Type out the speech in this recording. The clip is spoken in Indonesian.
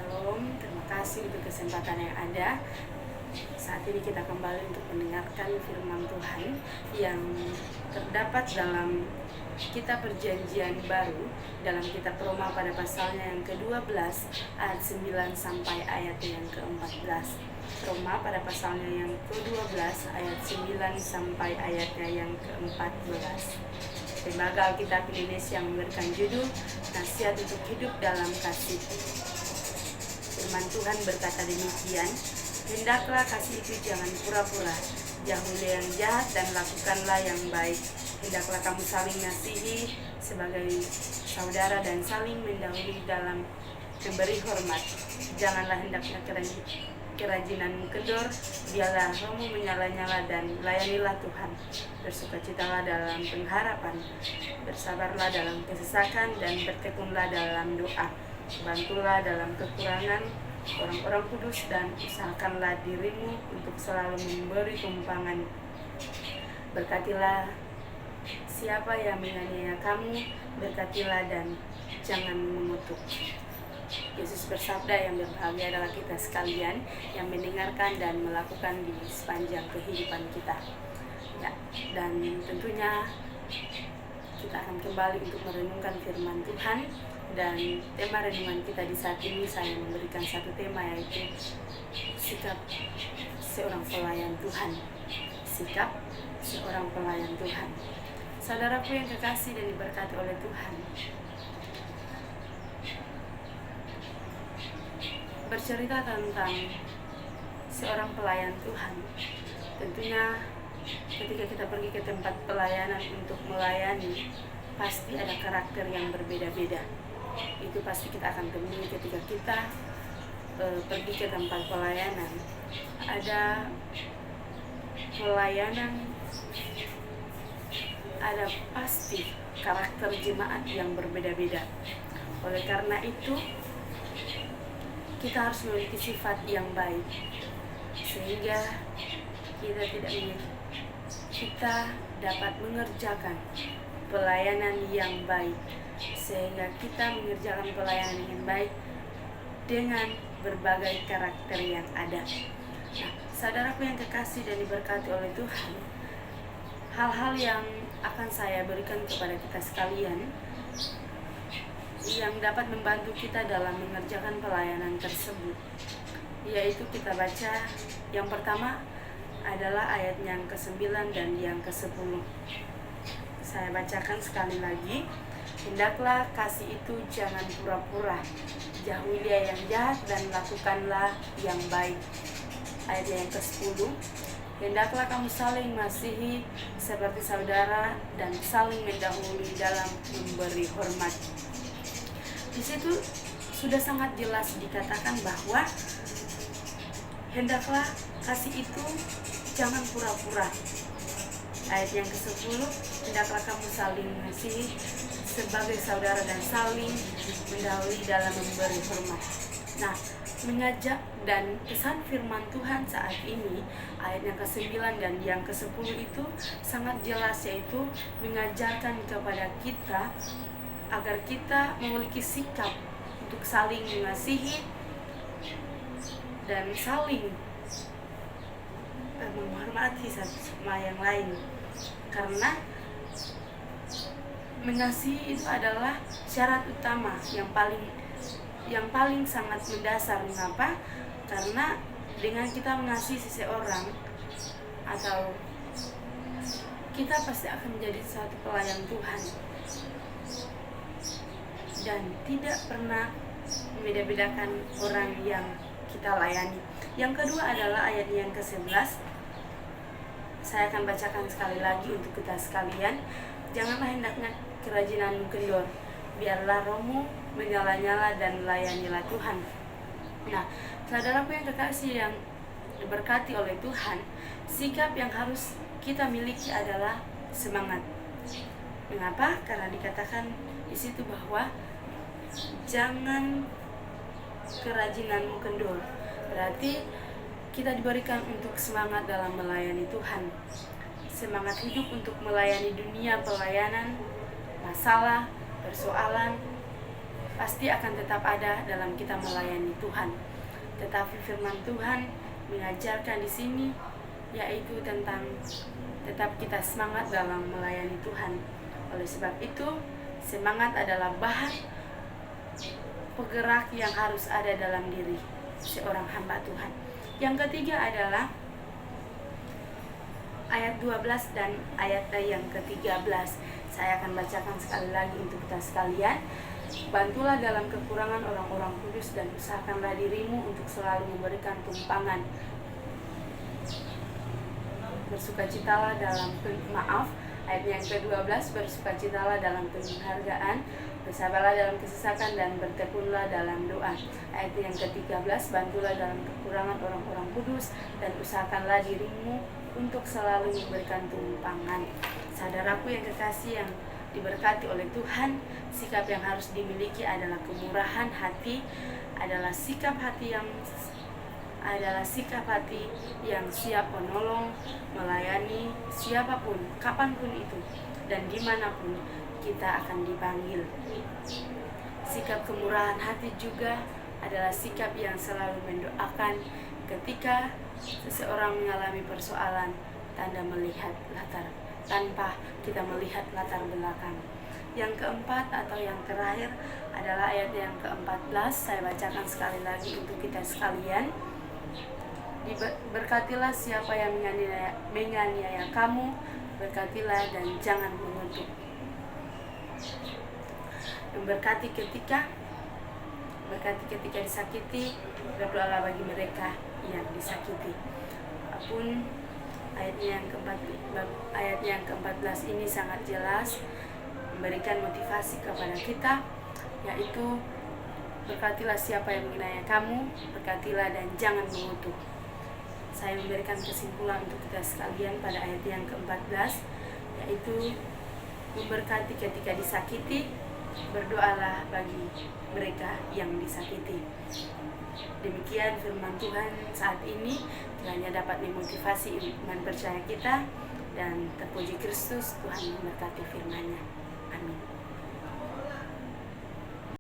Shalom, terima kasih untuk kesempatan yang ada. Saat ini kita kembali untuk mendengarkan firman Tuhan yang terdapat dalam kitab Perjanjian Baru, dalam kitab Roma pada pasalnya yang ke-12 ayat 9 sampai ayat yang ke-14. Roma pada pasalnya yang ke-12 ayat 9 sampai ayatnya yang ke-14. Lembaga Alkitab Indonesia memberikan judul Nasihat untuk Hidup dalam Kasih. Firman Tuhan berkata demikian, hendaklah kasih itu jangan pura-pura, jauhi yang jahat dan lakukanlah yang baik. Hendaklah kamu saling mengasihi sebagai saudara dan saling mendahului dalam memberi hormat. Janganlah hendaknya kerajinanmu kendor, biarlah rohmu menyala-nyala dan layanilah Tuhan. Bersukacitalah dalam pengharapan, bersabarlah dalam kesesakan dan bertekunlah dalam doa. Bantulah dalam kekurangan orang-orang kudus dan usahakanlah dirimu untuk selalu memberi tumpangan. Berkatilah siapa yang menganiaya kamu, berkatilah dan jangan mengutuk. Yesus bersabda yang berbahagia adalah kita sekalian yang mendengarkan dan melakukan di sepanjang kehidupan kita. Ya, dan tentunya kita akan kembali untuk merenungkan firman Tuhan. Dan tema renungan kita di saat ini saya memberikan satu tema, yaitu sikap seorang pelayan Tuhan. Sikap seorang pelayan Tuhan. Saudaraku yang kekasih dan diberkati oleh Tuhan, bercerita tentang seorang pelayan Tuhan, tentunya ketika kita pergi ke tempat pelayanan untuk melayani, pasti ada karakter yang berbeda-beda. Itu pasti kita akan temui ketika kita pergi ke tempat pelayanan. Ada pelayanan, ada pasti karakter jemaat yang berbeda-beda. Oleh karena itu, kita harus memiliki sifat yang baik, sehingga kita dapat mengerjakan pelayanan yang baik, sehingga kita mengerjakan pelayanan yang baik dengan berbagai karakter yang ada. Nah, saudaraku yang kekasih dan diberkati oleh Tuhan, hal-hal yang akan saya berikan kepada kita sekalian yang dapat membantu kita dalam mengerjakan pelayanan tersebut, yaitu kita baca yang pertama adalah ayat yang ke-9 dan yang ke-10. Saya bacakan sekali lagi. Hendaklah kasih itu jangan pura-pura, jauhi dia yang jahat dan lakukanlah yang baik. Ayat yang ke-10, hendaklah kamu saling mengasihi seperti saudara dan saling mendahului dalam memberi hormat. Di situ sudah sangat jelas dikatakan bahwa hendaklah kasih itu jangan pura-pura. Ayat yang ke-10, hendaklah kamu saling mengasihi sebagai saudara dan saling mendahului dalam memberi hormat. Nah, mengajak dan pesan firman Tuhan saat ini, ayat yang ke-9 dan yang ke-10 itu sangat jelas, yaitu mengajarkan kepada kita agar kita memiliki sikap untuk saling mengasihi dan saling menghormati satu sama yang lain. Karena mengasihi itu adalah syarat utama yang paling sangat mendasar. Mengapa? Karena dengan kita mengasihi seseorang, atau kita pasti akan menjadi satu pelayan Tuhan dan tidak pernah membeda-bedakan orang yang kita layani. Yang kedua adalah ayat yang ke-11. Saya akan bacakan sekali lagi untuk kita sekalian. Janganlah hendaknya kerajinanmu kendor, biarlah rohmu menyala-nyala dan layanilah Tuhan. Nah, saudaraku yang kekasih yang diberkati oleh Tuhan, sikap yang harus kita miliki adalah semangat. Mengapa? Karena dikatakan di situ bahwa jangan kerajinanmu kendor. Berarti kita diberikan untuk semangat dalam melayani Tuhan, semangat hidup untuk melayani dunia, pelayanan, masalah, persoalan, pasti akan tetap ada dalam kita melayani Tuhan. Tetapi firman Tuhan mengajarkan di sini yaitu tentang tetap kita semangat dalam melayani Tuhan. Oleh sebab itu, semangat adalah bahan penggerak yang harus ada dalam diri seorang hamba Tuhan. Yang ketiga adalah ayat 12 dan ayat yang ke-13. Saya akan bacakan sekali lagi untuk kita sekalian. Bantulah dalam kekurangan orang-orang kudus dan usahakanlah dirimu untuk selalu memberikan tumpangan. Bersukacitalah dalam ayat yang ke-12, bersukacitalah dalam penghargaan, bersabarlah dalam kesesakan dan bertekunlah dalam doa. Ayat yang ke-13, bantulah dalam kekurangan orang-orang kudus dan usahakanlah dirimu untuk selalu memberikan tumpangan. Saudaraku yang kekasih yang diberkati oleh Tuhan, sikap yang harus dimiliki adalah kemurahan hati, adalah sikap hati yang siap menolong, melayani siapapun, kapanpun itu, dan dimanapun kita akan dipanggil. Sikap kemurahan hati juga adalah sikap yang selalu mendoakan ketika seseorang mengalami persoalan tanpa kita melihat latar belakang. Yang keempat atau yang terakhir adalah ayat yang ke-14. Saya bacakan sekali lagi untuk kita sekalian. Berkatilah siapa yang menganiaya kamu, berkatilah dan jangan mengutuk. Berkati ketika disakiti, berdoalah bagi mereka yang disakiti. Apapun ayat yang ke-14 ini sangat jelas memberikan motivasi kepada kita, yaitu berkatilah siapa yang menganiaya kamu, berkatilah dan jangan mengutuk. Saya memberikan kesimpulan untuk kita sekalian pada ayat yang ke-14, yaitu memberkati ketika disakiti, berdoalah bagi mereka yang disakiti. Demikian firman Tuhan saat ini, kiranya dapat memotivasi iman percaya kita, dan terpuji Kristus, Tuhan memberkati firman-Nya. Amin.